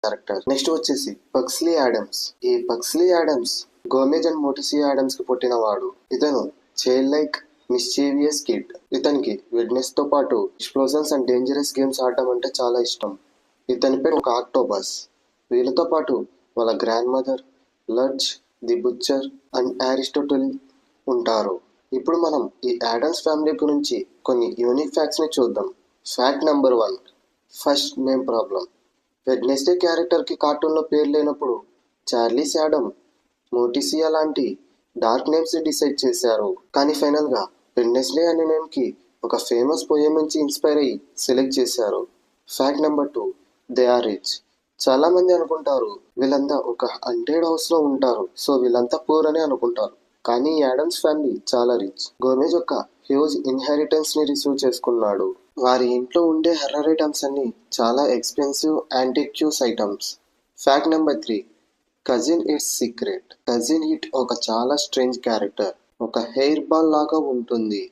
Character. Next వచ్చేసి పక్స్లీ Adams. ఈ పక్స్లీ Adams Gomez and మోటిసియా Adams కి పుట్టినవాడు. ఇతను చైల్డ్ లైక్ మిస్చీవియస్ కిడ్. ఇతనికి విడ్నెస్ తో పాటు ఎక్స్ప్లోజన్స్ అండ్ డేంజరస్ గేమ్స్ ఆడటం అంటే చాలా ఇష్టం. ఇతని పేరు ఒక ఆక్టోబస్. వీళ్ళతో పాటు వాళ్ళ grandmother, Lurch, the butler and Aristotle ఉంటారు. ఇప్పుడు మనం ఈ యాడమ్స్ ఫ్యామిలీ గురించి కొన్ని యూనిక్ ఫ్యాక్ట్స్ ని చూద్దాం. Fact number 1, first name problem. Wednesday character కి కార్టూన్ లో పేరు లేనప్పుడు చార్లీస్ యాడమ్, మోటిసియా లాంటి డార్క్ నేమ్స్ డిసైడ్ చేశారు. కానీ ఫైనల్ గా వెడ్నెస్డే అనే నేమ్ కి ఒక ఫేమస్ పోయం నుంచి ఇన్స్పైర్ అయ్యి సెలెక్ట్ చేశారు. Fact number 2, they are rich. చాలా మంది అనుకుంటారు వీళ్ళంతా ఒక హంటెడ్ హౌస్ లో ఉంటారు, సో వీళ్ళంతా పూర్ అని అనుకుంటారు. కానీ ఈ యాడమ్స్ ఫ్యామిలీ చాలా రిచ్. గోమెజ్ ఒక హ్యూజ్ ఇన్హెరిటెన్స్ ని రిసీవ్ చేసుకున్నాడు. వారి ఇంట్లో ఉండే హర్రర్ ఐటమ్స్ అన్ని చాలా expensive antiques items. Fact number 3, cousin it's secret. Cousin Itt ఒక చాలా స్ట్రేంజ్ క్యారెక్టర్. ఒక హెయిర్ బాల్ లాగా ఉంటుంది.